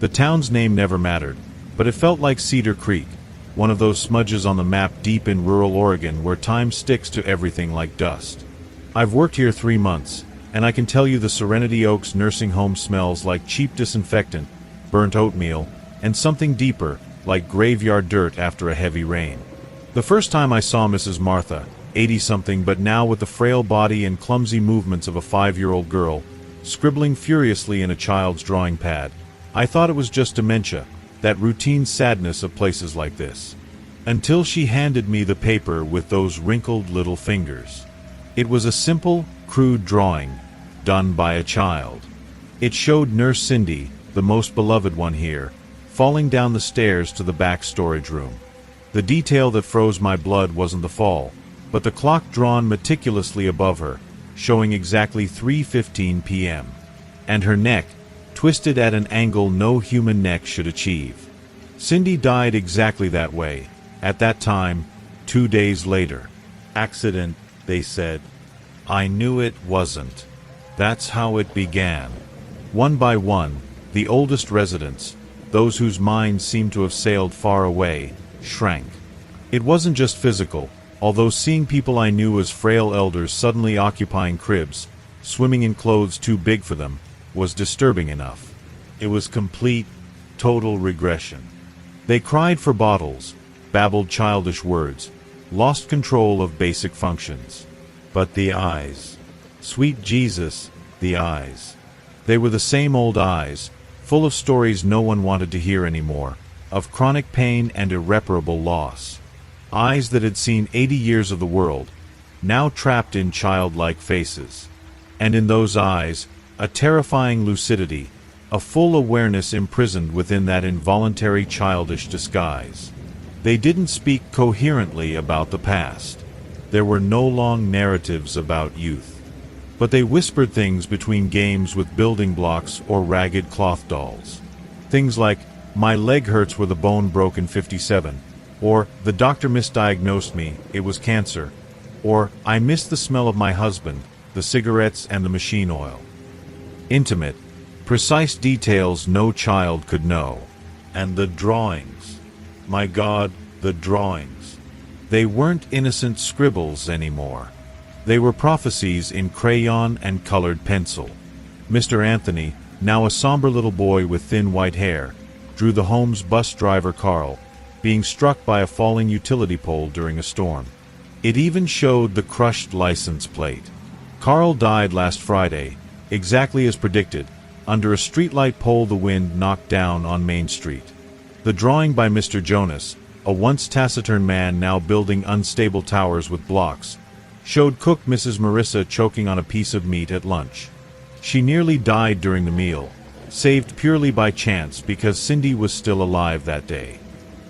The town's name never mattered, but it felt like Cedar Creek, one of those smudges on the map deep in rural Oregon where time sticks to everything like dust. I've worked here 3 months, and I can tell you the Serenity Oaks nursing home smells like cheap disinfectant, burnt oatmeal, and something deeper, like graveyard dirt after a heavy rain. The first time I saw Mrs. Martha, 80-something but now with the frail body and clumsy movements of a 5-year-old girl, scribbling furiously in a child's drawing pad, I thought it was just dementia, that routine sadness of places like this. Until she handed me the paper with those wrinkled little fingers. It was a simple, crude drawing, done by a child. It showed Nurse Cindy, the most beloved one here, falling down the stairs to the back storage room. The detail that froze my blood wasn't the fall, but the clock drawn meticulously above her, showing exactly 3:15 p.m. And her neck, twisted at an angle no human neck should achieve. Cindy died exactly that way, at that time, 2 days later. Accident, they said. I knew it wasn't. That's how it began. One by one, the oldest residents, those whose minds seemed to have sailed far away, shrank. It wasn't just physical, although seeing people I knew as frail elders suddenly occupying cribs, swimming in clothes too big for them, was disturbing enough. It was complete, total regression. They cried for bottles, babbled childish words, lost control of basic functions. But the eyes. Sweet Jesus, the eyes. They were the same old eyes, full of stories no one wanted to hear anymore, of chronic pain and irreparable loss. Eyes that had seen 80 years of the world, now trapped in childlike faces. And in those eyes, a terrifying lucidity, a full awareness imprisoned within that involuntary childish disguise. They didn't speak coherently about the past. There were no long narratives about youth. But they whispered things between games with building blocks or ragged cloth dolls. Things like, "My leg hurts where the bone broke in '57," or "The doctor misdiagnosed me, it was cancer," or "I miss the smell of my husband, the cigarettes and the machine oil." Intimate, precise details no child could know. And the drawings. My God, the drawings. They weren't innocent scribbles anymore. They were prophecies in crayon and colored pencil. Mr. Anthony, now a somber little boy with thin white hair, drew the home's bus driver Carl, being struck by a falling utility pole during a storm. It even showed the crushed license plate. Carl died last Friday, exactly as predicted, under a streetlight pole the wind knocked down on Main Street. The drawing by Mr. Jonas, a once taciturn man now building unstable towers with blocks, showed cook Mrs. Marissa choking on a piece of meat at lunch. She nearly died during the meal, saved purely by chance because Cindy was still alive that day.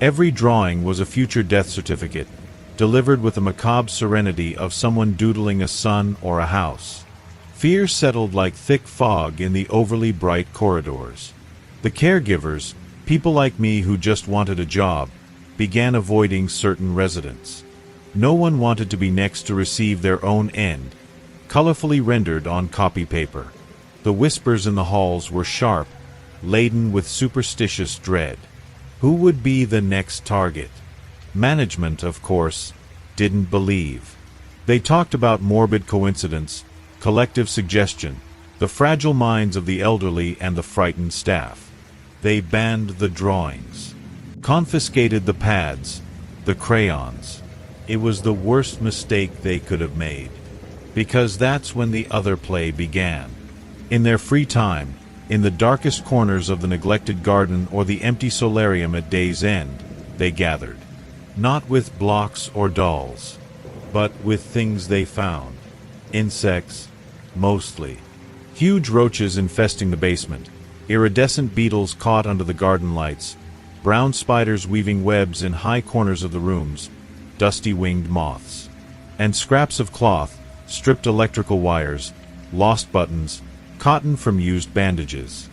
Every drawing was a future death certificate, delivered with the macabre serenity of someone doodling a sun or a house. Fear settled like thick fog in the overly bright corridors. The caregivers, people like me who just wanted a job, began avoiding certain residents. No one wanted to be next to receive their own end, colorfully rendered on copy paper. The whispers in the halls were sharp, laden with superstitious dread. Who would be the next target? Management, of course, didn't believe. They talked about morbid coincidence, collective suggestion, the fragile minds of the elderly and the frightened staff. They banned the drawings, confiscated the pads, the crayons. It was the worst mistake they could have made, because that's when the other play began. In their free time, in the darkest corners of the neglected garden or the empty solarium at day's end, they gathered. Not with blocks or dolls, but with things they found. Insects, mostly. Huge roaches infesting the basement, iridescent beetles caught under the garden lights, brown spiders weaving webs in high corners of the rooms, dusty-winged moths, and scraps of cloth, stripped electrical wires, lost buttons, cotton from used bandages.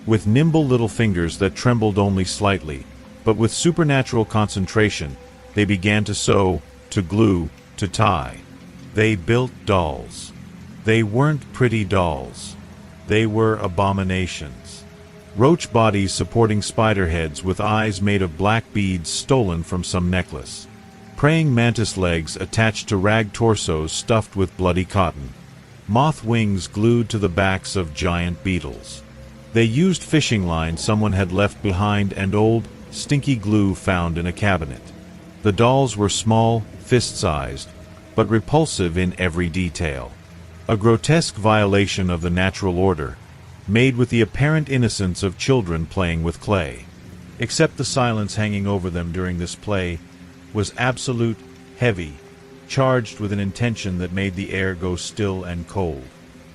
With nimble little fingers that trembled only slightly, but with supernatural concentration, they began to sew, to glue, to tie. They built dolls. They weren't pretty dolls. They were abominations. Roach bodies supporting spider heads with eyes made of black beads stolen from some necklace. Praying mantis legs attached to rag torsos stuffed with bloody cotton. Moth wings glued to the backs of giant beetles. They used fishing line someone had left behind and old, stinky glue found in a cabinet. The dolls were small, fist-sized, but repulsive in every detail. A grotesque violation of the natural order, made with the apparent innocence of children playing with clay. Except the silence hanging over them during this play was absolute, heavy, charged with an intention that made the air go still and cold.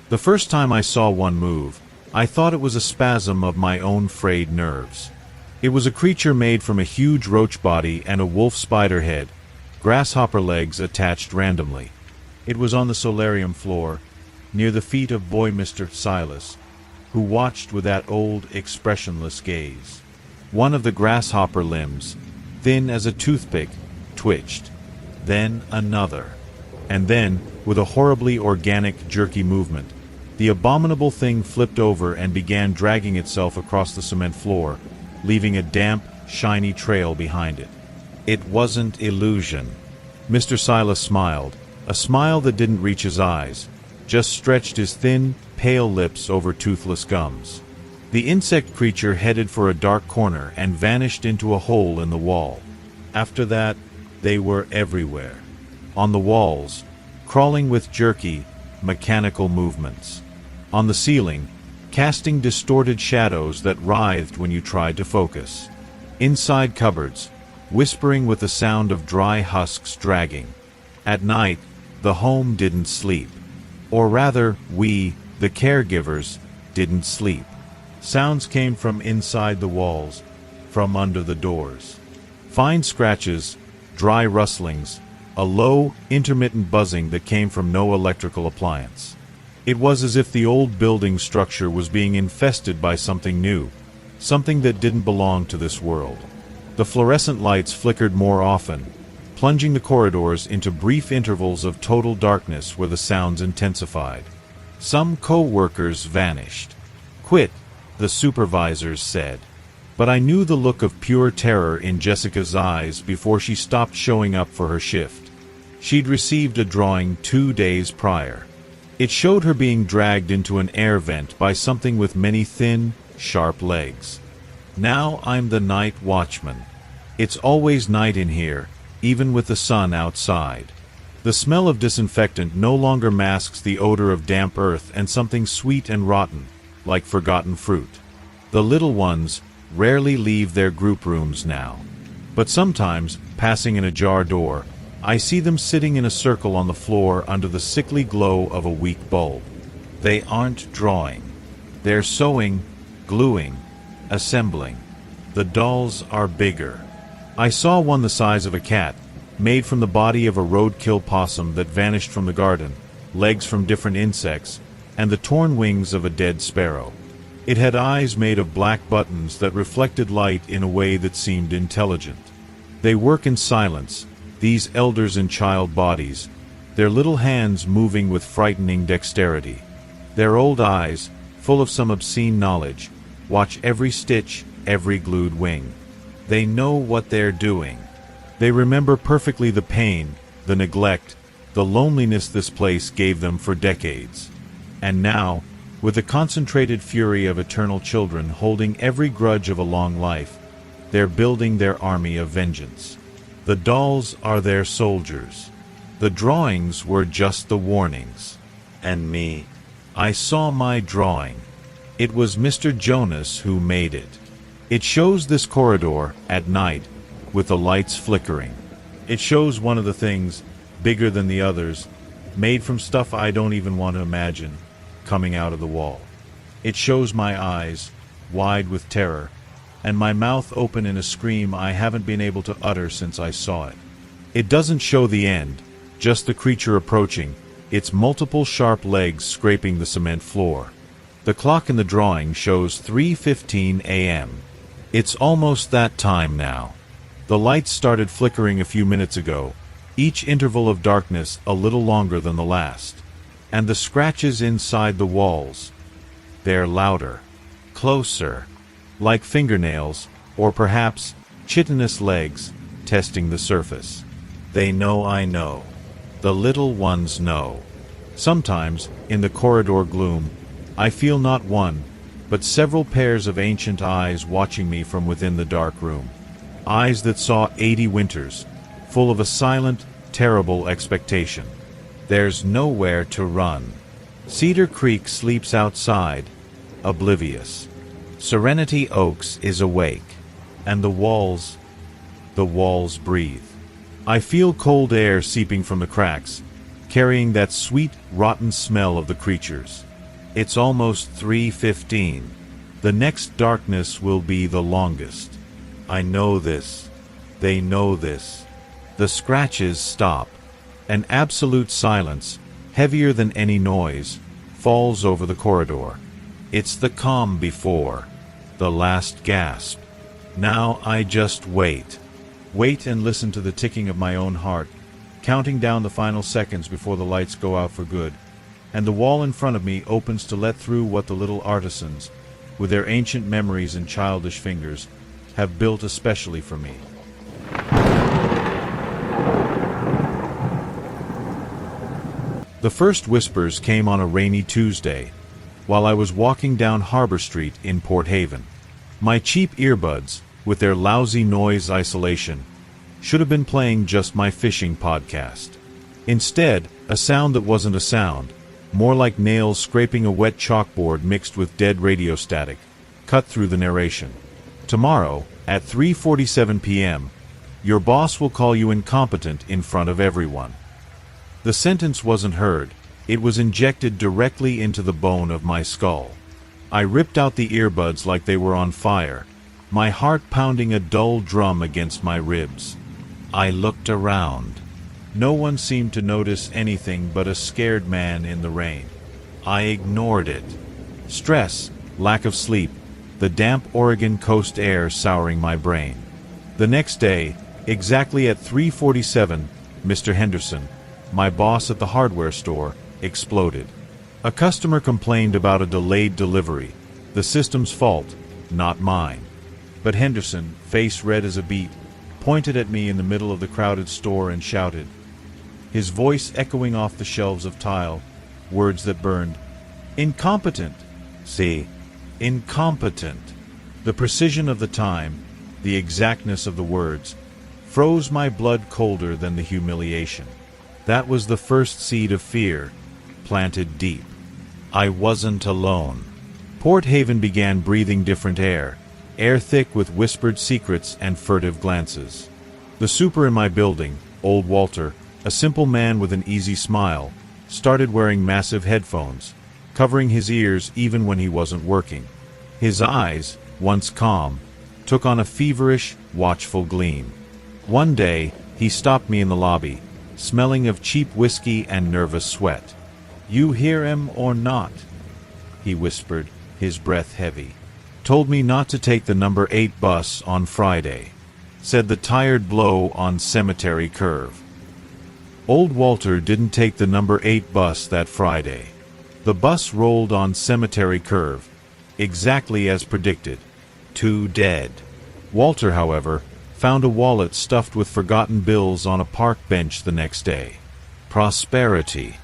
The first time I saw one move, I thought it was a spasm of my own frayed nerves. It was a creature made from a huge roach body and a wolf spider head, grasshopper legs attached randomly. It was on the solarium floor, near the feet of boy Mr. Silas, who watched with that old, expressionless gaze. One of the grasshopper limbs, thin as a toothpick, twitched. Then another. And then, with a horribly organic, jerky movement, the abominable thing flipped over and began dragging itself across the cement floor, leaving a damp, shiny trail behind it. It wasn't illusion. Mr. Silas smiled, a smile that didn't reach his eyes, just stretched his thin, pale lips over toothless gums. The insect creature headed for a dark corner and vanished into a hole in the wall. After that, they were everywhere. On the walls, crawling with jerky, mechanical movements. On the ceiling, casting distorted shadows that writhed when you tried to focus. Inside cupboards, whispering with the sound of dry husks dragging. At night, the home didn't sleep. Or rather, we, the caregivers, didn't sleep. Sounds came from inside the walls, from under the doors. Fine scratches, dry rustlings, a low, intermittent buzzing that came from no electrical appliance. It was as if the old building structure was being infested by something new, something that didn't belong to this world. The fluorescent lights flickered more often, plunging the corridors into brief intervals of total darkness where the sounds intensified. Some co-workers vanished. "Quit," the supervisors said. But I knew the look of pure terror in Jessica's eyes before she stopped showing up for her shift. She'd received a drawing 2 days prior. It showed her being dragged into an air vent by something with many thin, sharp legs. Now I'm the night watchman. It's always night in here, even with the sun outside. The smell of disinfectant no longer masks the odor of damp earth and something sweet and rotten, like forgotten fruit. The little ones rarely leave their group rooms now. But sometimes, passing an ajar door, I see them sitting in a circle on the floor under the sickly glow of a weak bulb. They aren't drawing. They're sewing, gluing, assembling. The dolls are bigger. I saw one the size of a cat, made from the body of a roadkill possum that vanished from the garden, legs from different insects, and the torn wings of a dead sparrow. It had eyes made of black buttons that reflected light in a way that seemed intelligent. They work in silence, these elders in child bodies, their little hands moving with frightening dexterity. Their old eyes, full of some obscene knowledge, watch every stitch, every glued wing. They know what they're doing. They remember perfectly the pain, the neglect, the loneliness this place gave them for decades. And now, with the concentrated fury of eternal children holding every grudge of a long life, they're building their army of vengeance. The dolls are their soldiers. The drawings were just the warnings. And me, I saw my drawing. It was Mr. Jonas who made it. It shows this corridor, at night, with the lights flickering. It shows one of the things, bigger than the others, made from stuff I don't even want to imagine, coming out of the wall. It shows my eyes, wide with terror, and my mouth open in a scream I haven't been able to utter since I saw it. It doesn't show the end, just the creature approaching, its multiple sharp legs scraping the cement floor. The clock in the drawing shows 3:15 a.m. It's almost that time now. The lights started flickering a few minutes ago, each interval of darkness a little longer than the last. And the scratches inside the walls. They're louder, closer, like fingernails, or perhaps chitinous legs, testing the surface. They know I know. The little ones know. Sometimes, in the corridor gloom, I feel not one, but several pairs of ancient eyes watching me from within the dark room. Eyes that saw 80 winters, full of a silent, terrible expectation. There's nowhere to run. Cedar Creek sleeps outside, oblivious. Serenity Oaks is awake, and the walls breathe. I feel cold air seeping from the cracks, carrying that sweet, rotten smell of the creatures. It's almost 3:15. The next darkness will be the longest. I know this. They know this. The scratches stop. An absolute silence, heavier than any noise, falls over the corridor. It's the calm before, the last gasp. Now I just wait. Wait and listen to the ticking of my own heart, counting down the final seconds before the lights go out for good, and the wall in front of me opens to let through what the little artisans, with their ancient memories and childish fingers, have built especially for me. The first whispers came on a rainy Tuesday, while I was walking down Harbor Street in Port Haven. My cheap earbuds, with their lousy noise isolation, should have been playing just my fishing podcast. Instead, a sound that wasn't a sound, more like nails scraping a wet chalkboard mixed with dead radio static, cut through the narration. Tomorrow, at 3:47 p.m., your boss will call you incompetent in front of everyone. The sentence wasn't heard. It was injected directly into the bone of my skull. I ripped out the earbuds like they were on fire, my heart pounding a dull drum against my ribs. I looked around. No one seemed to notice anything but a scared man in the rain. I ignored it. Stress, lack of sleep, the damp Oregon coast air souring my brain. The next day, exactly at 3:47, Mr. Henderson, my boss at the hardware store, exploded. A customer complained about a delayed delivery, the system's fault, not mine. But Henderson, face red as a beet, pointed at me in the middle of the crowded store and shouted, his voice echoing off the shelves of tile, words that burned, "Incompetent! See, incompetent!" The precision of the time, the exactness of the words, froze my blood colder than the humiliation. That was the first seed of fear, planted deep. I wasn't alone. Port Haven began breathing different air thick with whispered secrets and furtive glances. The super in my building, old Walter, a simple man with an easy smile, started wearing massive headphones, covering his ears even when he wasn't working. His eyes, once calm, took on a feverish, watchful gleam. One day, he stopped me in the lobby, smelling of cheap whiskey and nervous sweat. "You hear him or not?" he whispered, his breath heavy. "Told me not to take the number 8 bus on Friday," said the tired blow on Cemetery Curve. Old Walter didn't take the number 8 bus that Friday. The bus rolled on Cemetery Curve, exactly as predicted. 2 dead. Walter, however, found a wallet stuffed with forgotten bills on a park bench the next day. Prosperity.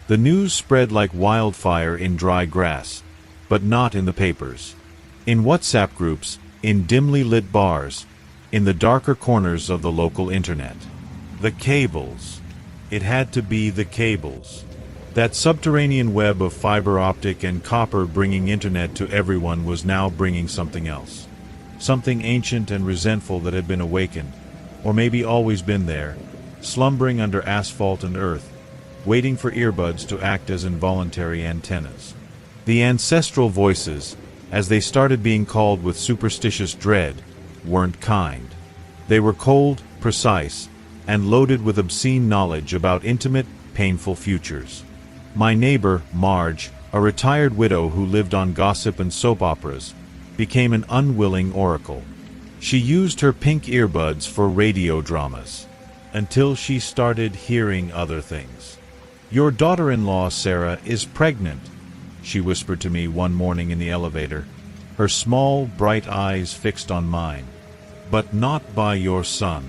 The news spread like wildfire in dry grass, but not in the papers. In WhatsApp groups, in dimly lit bars, in the darker corners of the local internet. The cables. It had to be the cables. That subterranean web of fiber optic and copper bringing internet to everyone was now bringing something else. Something ancient and resentful that had been awakened, or maybe always been there, slumbering under asphalt and earth, waiting for earbuds to act as involuntary antennas. The ancestral voices, as they started being called with superstitious dread, weren't kind. They were cold, precise, and loaded with obscene knowledge about intimate, painful futures. My neighbor, Marge, a retired widow who lived on gossip and soap operas, became an unwilling oracle. She used her pink earbuds for radio dramas, until she started hearing other things. "Your daughter-in-law, Sarah, is pregnant," she whispered to me one morning in the elevator. her small, bright eyes fixed on mine. But not by your son.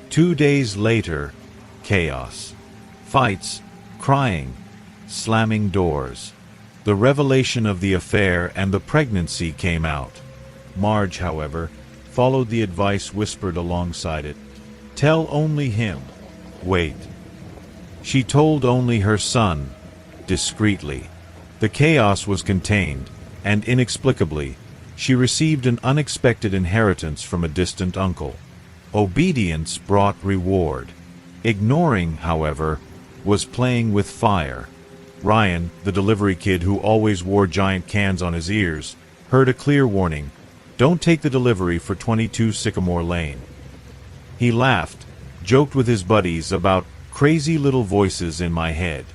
2 days later, chaos. Fights, crying, slamming doors. The revelation of the affair and the pregnancy came out. Marge, however, followed the advice whispered alongside it. Tell only him. Wait. She told only her son, discreetly. The chaos was contained, and inexplicably, she received an unexpected inheritance from a distant uncle. Obedience brought reward. Ignoring, however, was playing with fire. Ryan, the delivery kid who always wore giant cans on his ears, heard a clear warning. Don't take the delivery for 22 Sycamore Lane. He laughed, joked with his buddies about crazy little voices in my head.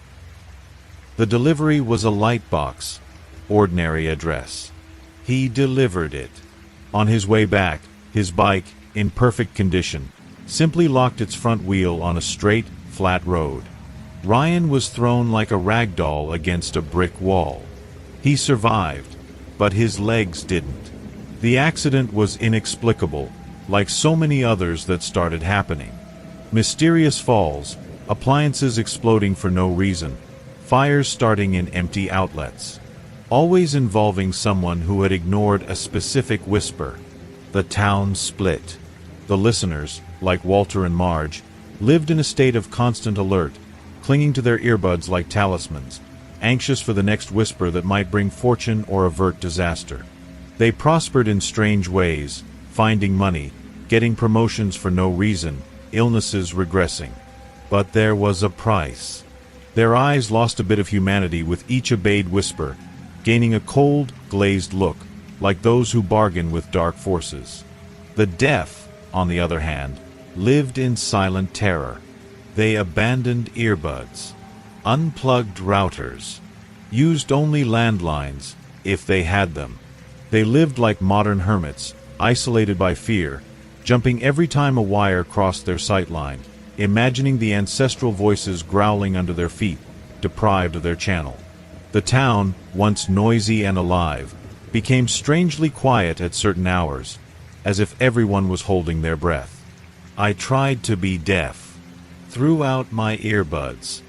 The delivery was a light box, ordinary address. He delivered it. On his way back, his bike, in perfect condition, simply locked its front wheel on a straight, flat road. Ryan was thrown like a rag doll against a brick wall. He survived, but his legs didn't. The accident was inexplicable, like so many others that started happening. Mysterious falls, appliances exploding for no reason, fires starting in empty outlets. Always involving someone who had ignored a specific whisper. The town split. The listeners, like Walter and Marge, lived in a state of constant alert, clinging to their earbuds like talismans, anxious for the next whisper that might bring fortune or avert disaster. They prospered in strange ways, finding money, getting promotions for no reason, illnesses regressing. But there was a price. Their eyes lost a bit of humanity with each obeyed whisper, gaining a cold, glazed look, like those who bargain with dark forces. The deaf, on the other hand, lived in silent terror. They abandoned earbuds, unplugged routers, used only landlines, if they had them. They lived like modern hermits, isolated by fear, jumping every time a wire crossed their sightline, imagining the ancestral voices growling under their feet, deprived of their channel. The town, once noisy and alive, became strangely quiet at certain hours, as if everyone was holding their breath. I tried to be deaf. Threw out my earbuds.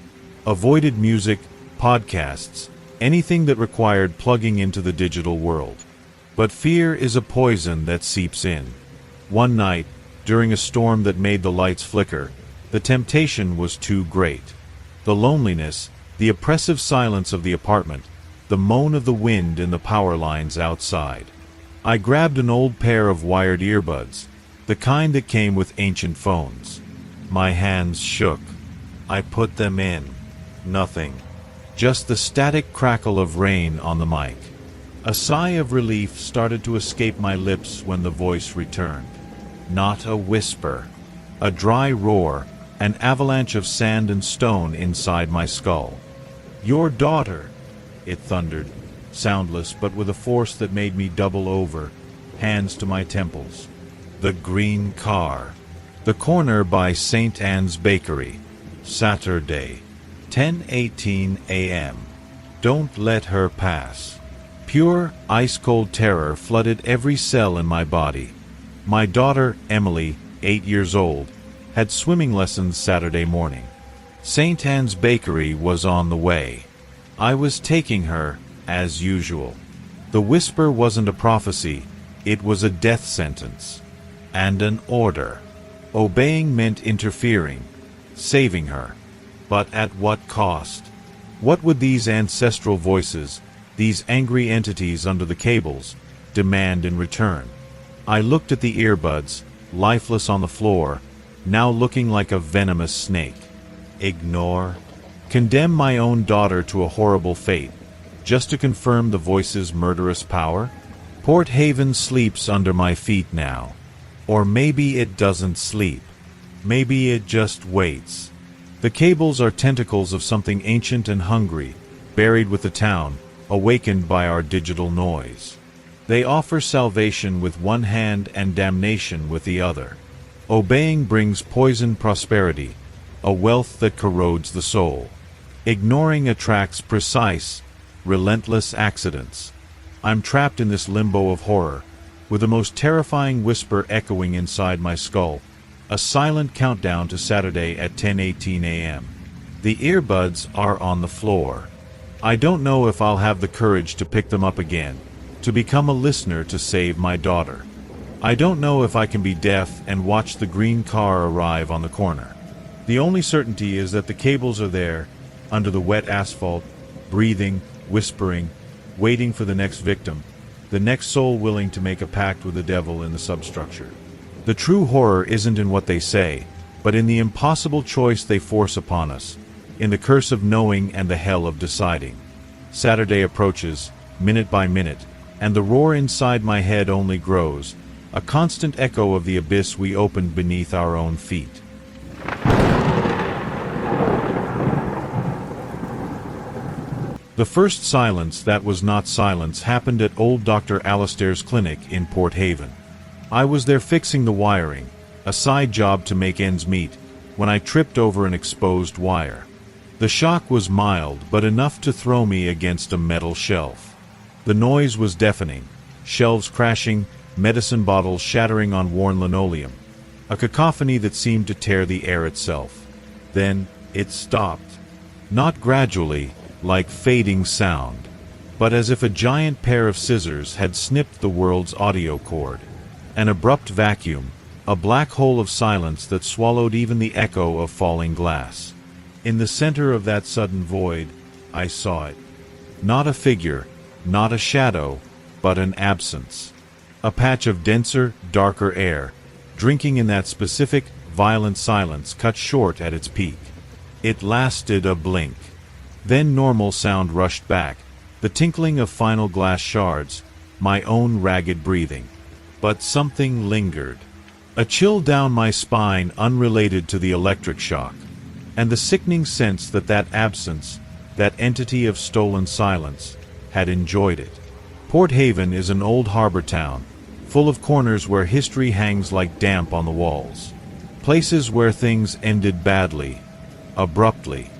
Avoided music, podcasts, anything that required plugging into the digital world. But fear is a poison that seeps in. One night, during a storm that made the lights flicker, the temptation was too great. The loneliness, the oppressive silence of the apartment, the moan of the wind in the power lines outside. I grabbed an old pair of wired earbuds, the kind that came with ancient phones. My hands shook. I put them in. Nothing. Just the static crackle of rain on the mic. A sigh of relief started to escape my lips when the voice returned. Not a whisper. A dry roar, an avalanche of sand and stone inside my skull. Your daughter, it thundered, soundless but with a force that made me double over, hands to my temples. The green car. The corner by St. Anne's Bakery. Saturday, 10:18 a.m. Don't let her pass. Pure, ice-cold terror flooded every cell in my body. My daughter, Emily, 8 years old, had swimming lessons Saturday morning. St. Anne's Bakery was on the way. I was taking her, as usual. The whisper wasn't a prophecy, it was a death sentence. And an order. Obeying meant interfering, saving her. But at what cost? What would these ancestral voices, these angry entities under the cables, demand in return? I looked at the earbuds, lifeless on the floor, now looking like a venomous snake. Ignore? Condemn my own daughter to a horrible fate, just to confirm the voice's murderous power? Port Haven sleeps under my feet now. Or maybe it doesn't sleep. Maybe it just waits. The cables are tentacles of something ancient and hungry, buried with the town, awakened by our digital noise. They offer salvation with one hand and damnation with the other. Obeying brings poisoned prosperity, a wealth that corrodes the soul. Ignoring attracts precise, relentless accidents. I'm trapped in this limbo of horror, with the most terrifying whisper echoing inside my skull, a silent countdown to Saturday at 10:18 a.m. The earbuds are on the floor. I don't know if I'll have the courage to pick them up again, to become a listener to save my daughter. I don't know if I can be deaf and watch the green car arrive on the corner. The only certainty is that the cables are there, under the wet asphalt, breathing, whispering, waiting for the next victim, the next soul willing to make a pact with the devil in the substructure. The true horror isn't in what they say, but in the impossible choice they force upon us, in the curse of knowing and the hell of deciding. Saturday approaches, minute by minute, and the roar inside my head only grows, a constant echo of the abyss we opened beneath our own feet. The first silence that was not silence happened at old Dr. Alastair's clinic in Port Haven. I was there fixing the wiring, a side job to make ends meet, when I tripped over an exposed wire. The shock was mild, but enough to throw me against a metal shelf. The noise was deafening, shelves crashing, medicine bottles shattering on worn linoleum, a cacophony that seemed to tear the air itself. Then it stopped. Not gradually, like fading sound, but as if a giant pair of scissors had snipped the world's audio cord. An abrupt vacuum, a black hole of silence that swallowed even the echo of falling glass. In the center of that sudden void, I saw it. Not a figure, not a shadow, but an absence. A patch of denser, darker air, drinking in that specific, violent silence cut short at its peak. It lasted a blink. Then normal sound rushed back, the tinkling of final glass shards, my own ragged breathing. But something lingered. A chill down my spine unrelated to the electric shock, and the sickening sense that that absence, that entity of stolen silence, had enjoyed it. Port Haven is an old harbor town, full of corners where history hangs like damp on the walls. Places where things ended badly, abruptly.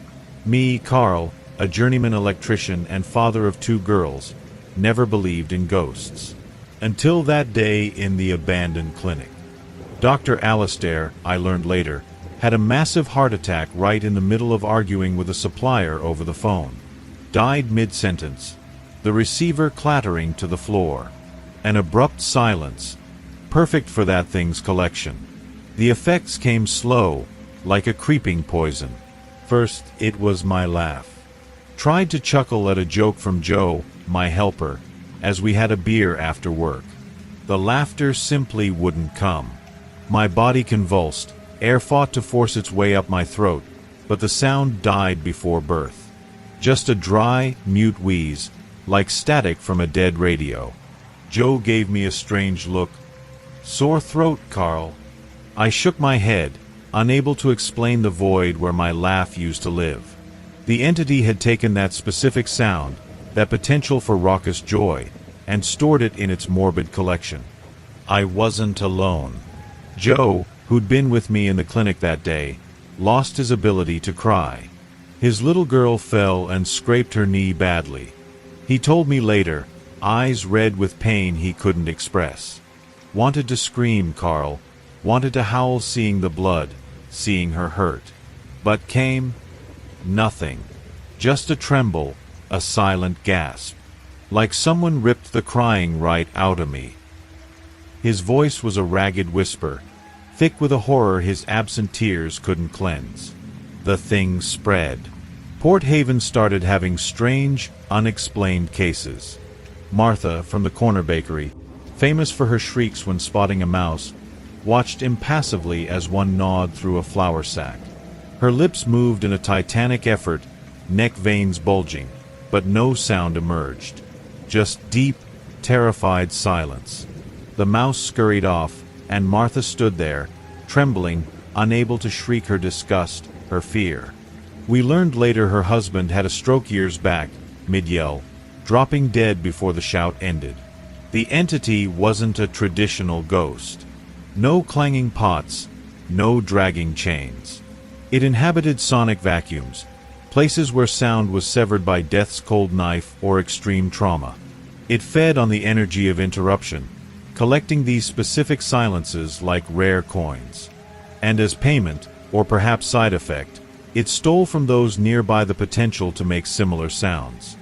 Me, Carl, a journeyman electrician and father of 2 girls, never believed in ghosts. Until that day in the abandoned clinic. Dr. Alastair, I learned later, had a massive heart attack right in the middle of arguing with a supplier over the phone. Died mid-sentence, the receiver clattering to the floor. An abrupt silence, perfect for that thing's collection. The effects came slow, like a creeping poison. First, it was my laugh. Tried to chuckle at a joke from Joe, my helper, as we had a beer after work. The laughter simply wouldn't come. My body convulsed, air fought to force its way up my throat, but the sound died before birth. Just a dry, mute wheeze, like static from a dead radio. Joe gave me a strange look. "Sore throat, Carl." I shook my head, unable to explain the void where my laugh used to live. The entity had taken that specific sound, that potential for raucous joy, and stored it in its morbid collection. I wasn't alone. Joe, who'd been with me in the clinic that day, lost his ability to cry. His little girl fell and scraped her knee badly. He told me later, eyes red with pain he couldn't express. Wanted to scream, Carl. Wanted to howl seeing the blood, seeing her hurt. But came nothing. Just a tremble, a silent gasp. Like someone ripped the crying right out of me. His voice was a ragged whisper, thick with a horror his absent tears couldn't cleanse. The thing spread. Port Haven started having strange, unexplained cases. Martha, from the corner bakery, famous for her shrieks when spotting a mouse, watched impassively as one gnawed through a flour sack. Her lips moved in a titanic effort, neck veins bulging, but no sound emerged. Just deep, terrified silence. The mouse scurried off, and Martha stood there, trembling, unable to shriek her disgust, her fear. We learned later her husband had a stroke years back, mid-yell, dropping dead before the shout ended. The entity wasn't a traditional ghost. No clanging pots, no dragging chains. It inhabited sonic vacuums, places where sound was severed by death's cold knife or extreme trauma. It fed on the energy of interruption, collecting these specific silences like rare coins. And as payment, or perhaps side effect, it stole from those nearby the potential to make similar sounds.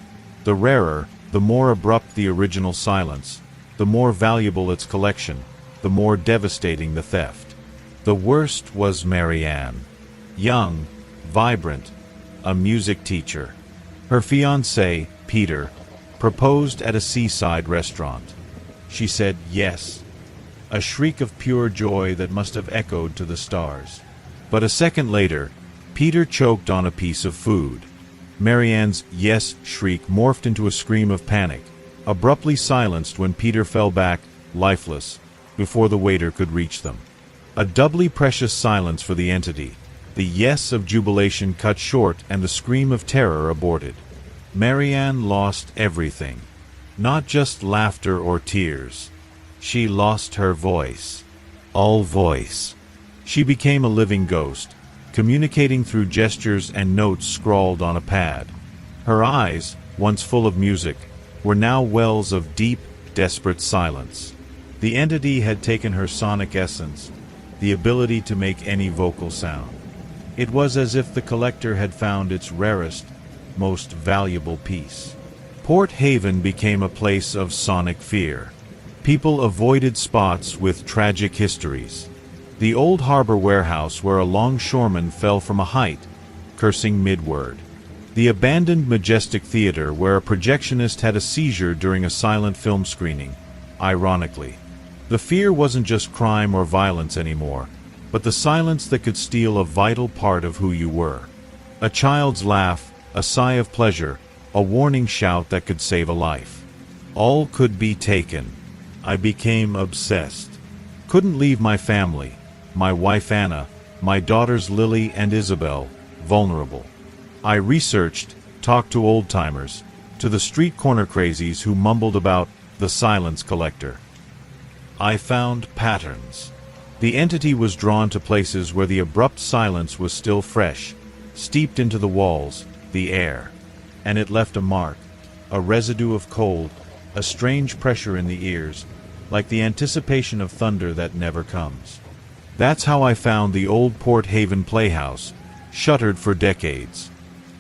The rarer, the more abrupt the original silence, the more valuable its collection, the more devastating the theft. The worst was Marianne. Young, vibrant, a music teacher. Her fiancé, Peter, proposed at a seaside restaurant. She said yes, a shriek of pure joy that must have echoed to the stars. But a second later, Peter choked on a piece of food. Marianne's yes shriek morphed into a scream of panic, abruptly silenced when Peter fell back, lifeless, before the waiter could reach them. A doubly precious silence for the entity. The yes of jubilation cut short and the scream of terror aborted. Marianne lost everything. Not just laughter or tears. She lost her voice. All voice. She became a living ghost, communicating through gestures and notes scrawled on a pad. Her eyes, once full of music, were now wells of deep, desperate silence. The entity had taken her sonic essence, the ability to make any vocal sound. It was as if the collector had found its rarest, most valuable piece. Port Haven became a place of sonic fear. People avoided spots with tragic histories. The old harbor warehouse where a longshoreman fell from a height, cursing mid-word. The abandoned Majestic Theater where a projectionist had a seizure during a silent film screening, ironically. The fear wasn't just crime or violence anymore, but the silence that could steal a vital part of who you were. A child's laugh, a sigh of pleasure, a warning shout that could save a life. All could be taken. I became obsessed. Couldn't leave my family, my wife Anna, my daughters Lily and Isabel, vulnerable. I researched, talked to old-timers, to the street corner crazies who mumbled about the silence collector. I found patterns. The entity was drawn to places where the abrupt silence was still fresh, steeped into the walls, the air. And it left a mark, a residue of cold, a strange pressure in the ears, like the anticipation of thunder that never comes. That's how I found the old Port Haven Playhouse, shuttered for decades.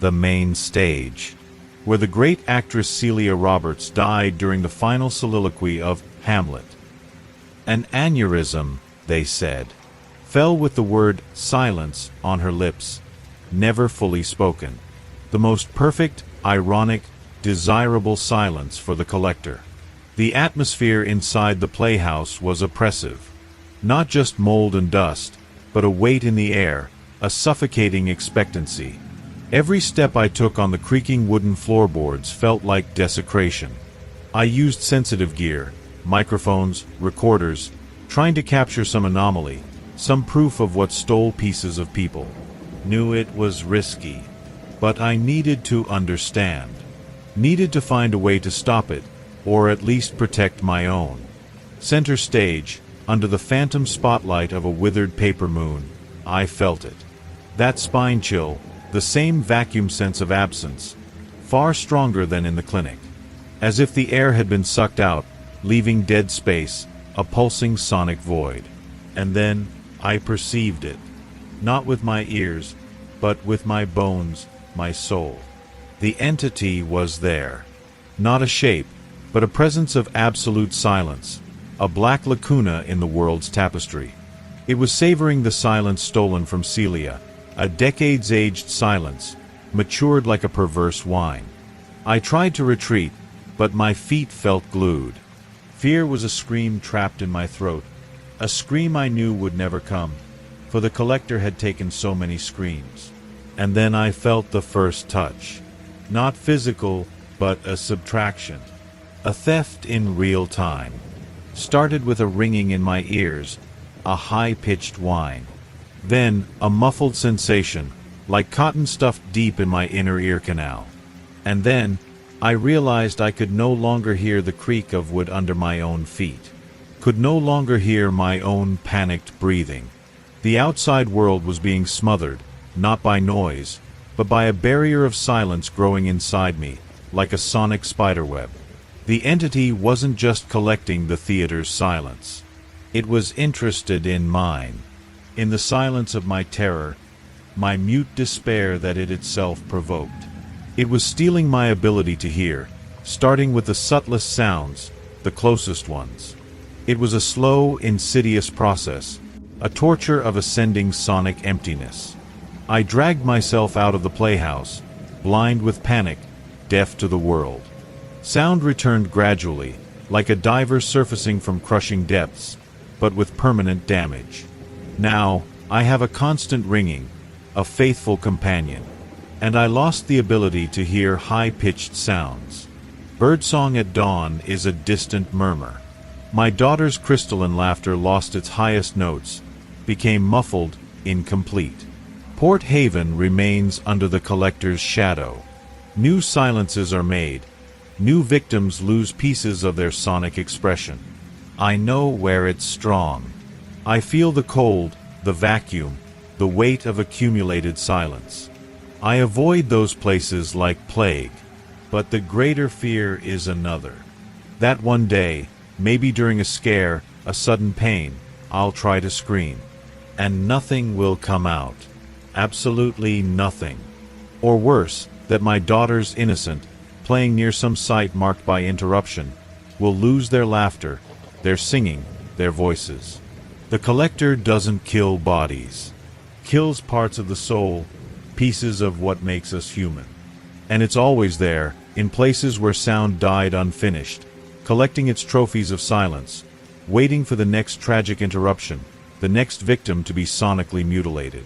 The main stage, where the great actress Celia Roberts died during the final soliloquy of Hamlet. An aneurysm, they said, fell with the word silence on her lips, never fully spoken. The most perfect, ironic, desirable silence for the collector. The atmosphere inside the playhouse was oppressive. Not just mold and dust, but a weight in the air, a suffocating expectancy. Every step I took on the creaking wooden floorboards felt like desecration. I used sensitive gear, microphones, recorders, trying to capture some anomaly, some proof of what stole pieces of people. Knew it was risky. But I needed to understand. Needed to find a way to stop it, or at least protect my own. Center stage, under the phantom spotlight of a withered paper moon, I felt it. That spine chill, the same vacuum sense of absence, far stronger than in the clinic. As if the air had been sucked out, leaving dead space, a pulsing sonic void. And then, I perceived it. Not with my ears, but with my bones, my soul. The entity was there. Not a shape, but a presence of absolute silence, a black lacuna in the world's tapestry. It was savoring the silence stolen from Celia, a decades-aged silence, matured like a perverse wine. I tried to retreat, but my feet felt glued. Fear was a scream trapped in my throat, a scream I knew would never come, for the collector had taken so many screams. And then I felt the first touch. Not physical, but a subtraction. A theft in real time. Started with a ringing in my ears, a high-pitched whine. Then, a muffled sensation, like cotton stuffed deep in my inner ear canal. And then, I realized I could no longer hear the creak of wood under my own feet. Could no longer hear my own panicked breathing. The outside world was being smothered, not by noise, but by a barrier of silence growing inside me, like a sonic spiderweb. The entity wasn't just collecting the theater's silence. It was interested in mine. In the silence of my terror, my mute despair that it itself provoked. It was stealing my ability to hear, starting with the subtlest sounds, the closest ones. It was a slow, insidious process, a torture of ascending sonic emptiness. I dragged myself out of the playhouse, blind with panic, deaf to the world. Sound returned gradually, like a diver surfacing from crushing depths, but with permanent damage. Now, I have a constant ringing, a faithful companion, and I lost the ability to hear high-pitched sounds. Birdsong at dawn is a distant murmur. My daughter's crystalline laughter lost its highest notes, became muffled, incomplete. Port Haven remains under the collector's shadow. New silences are made. New victims lose pieces of their sonic expression. I know where it's strong. I feel the cold, the vacuum, the weight of accumulated silence. I avoid those places like plague. But the greater fear is another. That one day, maybe during a scare, a sudden pain, I'll try to scream. And nothing will come out. Absolutely nothing. Or worse, that my daughter's innocent, playing near some site marked by interruption, will lose their laughter, their singing, their voices. The collector doesn't kill bodies. Kills parts of the soul, pieces of what makes us human. And it's always there, in places where sound died unfinished, collecting its trophies of silence, waiting for the next tragic interruption, the next victim to be sonically mutilated.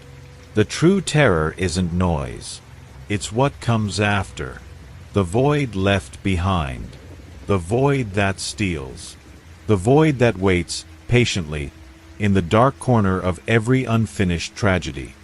The true terror isn't noise. It's what comes after. The void left behind. The void that steals. The void that waits, patiently, in the dark corner of every unfinished tragedy.